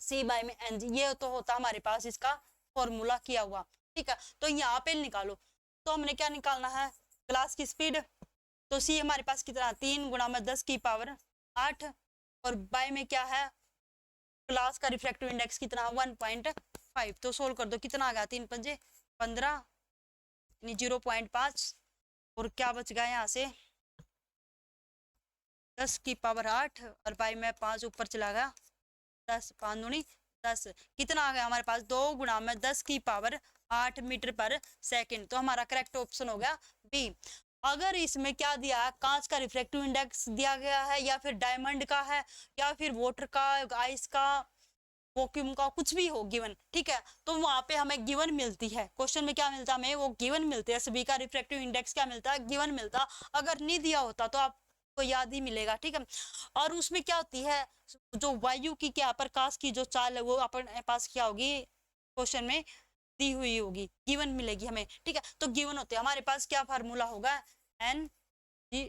सी बाय में एन जी, ये तो होता हमारे पास इसका फॉर्मूला किया हुआ, ठीक है। तो यहाँ पे निकालो, तो हमने क्या निकालना है, ग्लास की स्पीड, तो सी हमारे पास कितना 3 गुणा में 10 की पावर 8, और बाय में क्या है ग्लास का रिफ्रैक्टिव इंडेक्स कितना 1.5। तो सोल्व कर दो, कितना आ गया 3 पंजे 15 यानी 0.5, और क्या बच गया यहाँ से 10 की पावर 8, और बाई में 5 ऊपर चला गया 10, 5 दूनी 10, कितना आ गया हमारे पास 2 गुणा में 10 की पावर 8 मीटर पर सेकंड। तो हमारा करेक्ट ऑप्शन हो गया बी। अगर इसमें क्या दिया है, कांच का रिफ्रैक्टिव इंडेक्स दिया गया है, या फिर डायमंड का है, या फिर वाटर का, आइस का, वैक्यूम का, कुछ भी हो गिवन, ठीक है, तो वहां पे हमें गिवन मिलती है, क्वेश्चन में क्या मिलता है हमें, वो गिवन मिलते हैं, सभी का रिफ्रैक्टिव इंडेक्स क्या मिलता है, गिवन मिलता। अगर नहीं दिया होता तो आपको याद ही मिलेगा, ठीक है। और उसमें क्या होती है, जो वायु की क्या प्रकाश की जो चाल है वो अपने पास क्या होगी, क्वेश्चन में दी हुई होगी, गिवन मिलेगी हमें, ठीक है। तो गिवन होते हैं हमारे पास क्या फार्मूला होगा, N G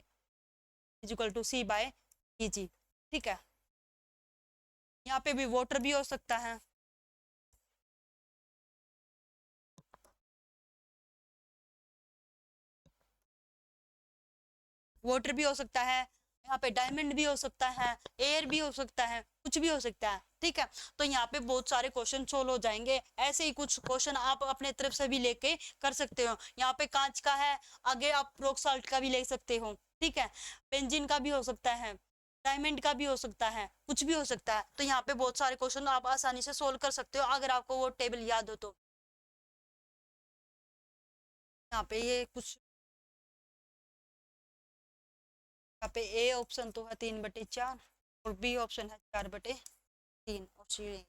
equal to C by E G, ठीक है। यहाँ पे भी वाटर भी हो सकता है, वाटर भी हो सकता है, यहाँ पे डायमंड भी हो सकता है, एयर भी हो सकता है, कुछ भी हो सकता है, ठीक है। तो यहाँ पे बहुत सारे क्वेश्चन सोल्व हो जाएंगे, ऐसे ही कुछ क्वेश्चन आप अपने तरफ से भी लेके कर सकते हो। यहाँ पे कांच का है, आगे आप रॉक साल्ट का भी ले सकते हो, ठीक है, बेंजीन का भी हो सकता है, डायमंड का भी हो सकता है, कुछ भी हो सकता है। तो यहाँ पे बहुत सारे क्वेश्चन आप आसानी से सोल्व कर सकते हो अगर आपको वो टेबल याद हो तो। यहाँ पे ये कुछ, यहाँ पे ए ऑप्शन तो है 3/4, और बी ऑप्शन है 4/3, और सी।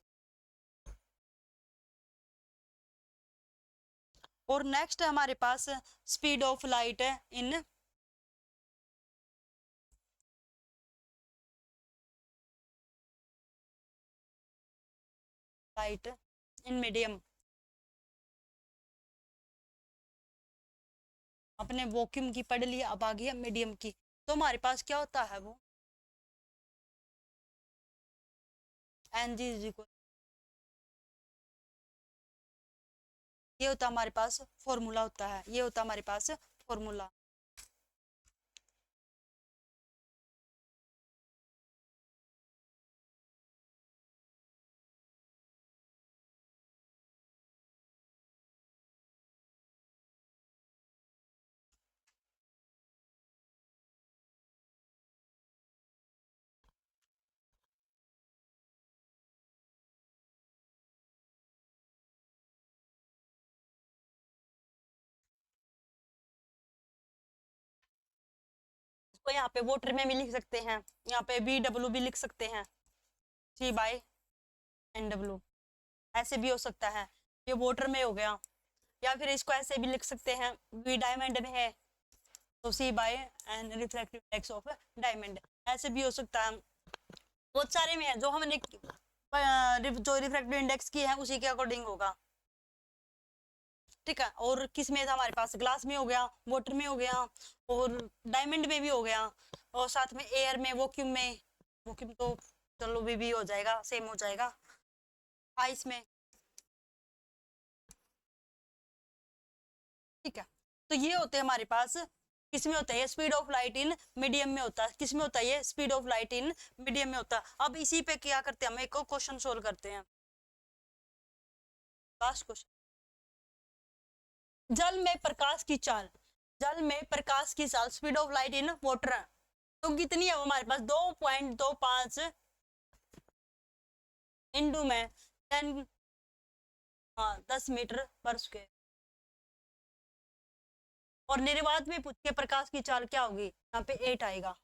और नेक्स्ट है हमारे पास speed of light in medium, अपने वॉक्यूम की पढ़ ली, अब आ गई मीडियम की। तो हमारे पास क्या होता है वो एन जी ये होता हमारे पास फॉर्मूला होता है, ये होता हमारे पास फॉर्मूला। तो यहाँ पे वाटर में भी लिख सकते हैं, यहाँ पे BW भी लिख सकते हैं, C/NW, ऐसे भी हो सकता है, ये वाटर में हो गया। या फिर इसको ऐसे भी लिख सकते हैं, V डायमंड में है तो C/N refractive index of diamond, ऐसे भी हो सकता है। बहुत सारे में है जो हमने जो रिफ्रैक्टिव इंडेक्स की है उसी के अकॉर्डिंग होगा, ठीक है। और किस में था हमारे पास, ग्लास में हो गया, वाटर में हो गया, और डायमंड में भी हो गया, और साथ में एयर में, वोक्यूम में, वोक्यूम तो चलो भी हो जाएगा, सेम हो जाएगा, आइस में, ठीक है। तो ये होते हैं हमारे पास, किस में होता है, speed of light in medium में होता है, किस में होता है ये, speed of light in medium में होता है। अब इसी पे क्या करते हैं, हम एक क्वेश्चन सोल्व करते हैं, लास्ट क्वेश्चन। जल में प्रकाश की चाल, जल में प्रकाश की चाल, speed of light in water, तो कितनी है वो हमारे पास, 2.25 इंटू में 10, हाँ 10 मीटर पर स्क्वायर। और निर्वात में पूछ के प्रकाश की चाल क्या होगी, यहाँ पे 8 आएगा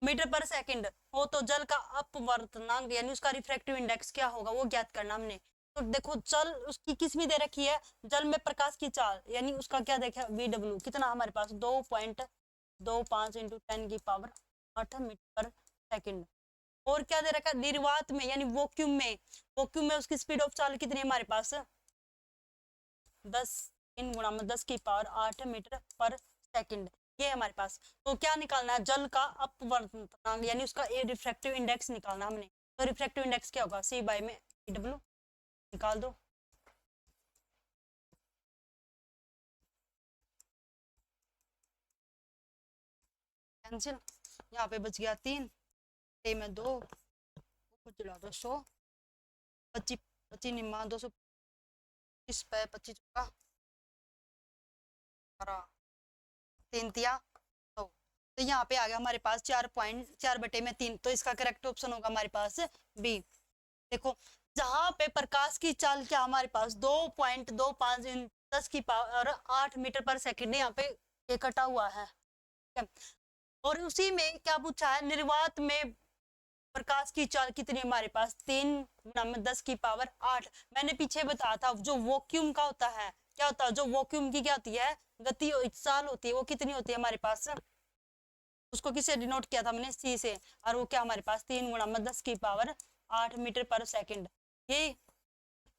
मीटर पर सेकंड हो, तो जल का अपवर्तनांक यानी उसका रिफ्रैक्टिव इंडेक्स क्या होगा वो ज्ञात करना हमने। तो देखो जल उसकी किस में दे रखी है, जल में प्रकाश की चाल यानी उसका क्या देखा, VW कितना हमारे पास 2.25 इंटू 10 की पावर 8 मीटर पर सेकंड। और क्या दे रखा है, निर्वात में यानी वोक्यूम में, वोक्यूम में उसकी स्पीड ऑफ चाल कितनी है हमारे पास, 10 × 10 की पावर 8 मीटर पर सेकंड, ये हमारे पास। तो क्या निकालना है, जल का अपवर्तनांक यानी उसका रिफ्रैक्टिव इंडेक्स निकालना हमने। तो रिफ्रैक्टिव इंडेक्स क्या होगा, C बाय में VW, निकाल दो। कैंसिल, यहाँ पे बच गया 3, ए में 2, चला 200, 25 25 निम्मा 225 पे 25 चुका 3 तिया 9। तो यहाँ पे आ गया हमारे पास 4.4/3, तो इसका करेक्ट ऑप्शन होगा हमारे पास बी। देखो जहां पे प्रकाश की चाल क्या हमारे पास 2.25 × 10 की पावर 8 मीटर पर सेकंड, यहाँ पे ये कटा हुआ है, और उसी में क्या पूछा है, निर्वात में प्रकाश की चाल कितनी हमारे पास 3 × 10 की पावर 8। मैंने पीछे बताया था जो वॉक्यूम का होता है, क्या होता है, जो वॉक्यूम की क्या होती है, गति चाल होती है, वो कितनी होती है हमारे पास, उसको किससे डिनोट किया था मैंने, C से, और वो क्या हमारे पास 3 × 10 की पावर 8 मीटर पर सेकंड।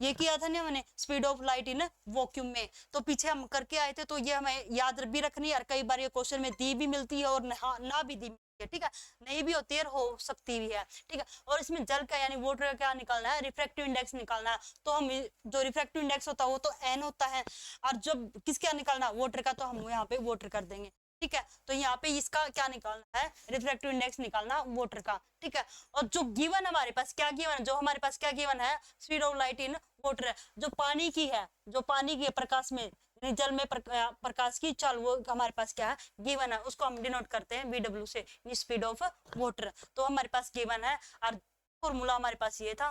ये किया था ना मैंने, speed of light in vacuum में। तो पीछे हम करके आए थे, तो ये हमें याद भी रखनी है, और कई बार ये क्वेश्चन में दी भी मिलती है और ना भी दी मिलती है, ठीक है, नहीं भी होती है, हो सकती भी है, ठीक है। और इसमें जल का यानी वाटर का क्या निकालना है, रिफ्रैक्टिव इंडेक्स निकालना है। तो हम जो रिफ्रैक्टिव इंडेक्स होता है वो तो N होता है, और जब किसका निकालना वाटर का, तो हम यहाँ पे वाटर कर देंगे, ठीक है। तो यहाँ पे इसका क्या निकालना है, रिफ्रैक्टिव इंडेक्स निकालना वाटर का, ठीक है। और जो गिवन हमारे पास क्या गिवन है, जो हमारे पास क्या गिवन है, speed of light in water है, जो पानी की है, जो पानी की है प्रकाश में, जल में प्रकाश की चाल, वो हमारे पास क्या है, गिवन है, उसको हम डिनोट करते हैं VW से, स्पीड ऑफ वाटर। तो हमारे पास गिवन है, और फॉर्मूला हमारे पास ये था,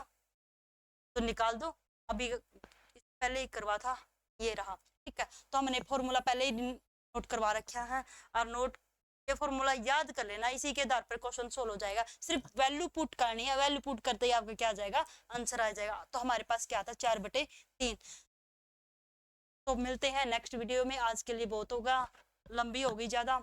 तो निकाल दो। अभी पहले ही करवा था, ये रहा, ठीक है। तो हमने फॉर्मूला पहले ही नोट करवा रखा है, और नोट ये फॉर्मूला याद कर लेना, इसी के आधार पर क्वेश्चन सोल्व हो जाएगा। सिर्फ वैल्यू पुट करनी है, वैल्यू पुट करते ही आपका क्या आ जाएगा, आंसर आ जाएगा। तो हमारे पास क्या था, 4/3। तो मिलते हैं नेक्स्ट वीडियो में, आज के लिए बहुत होगा, लंबी होगी ज्यादा।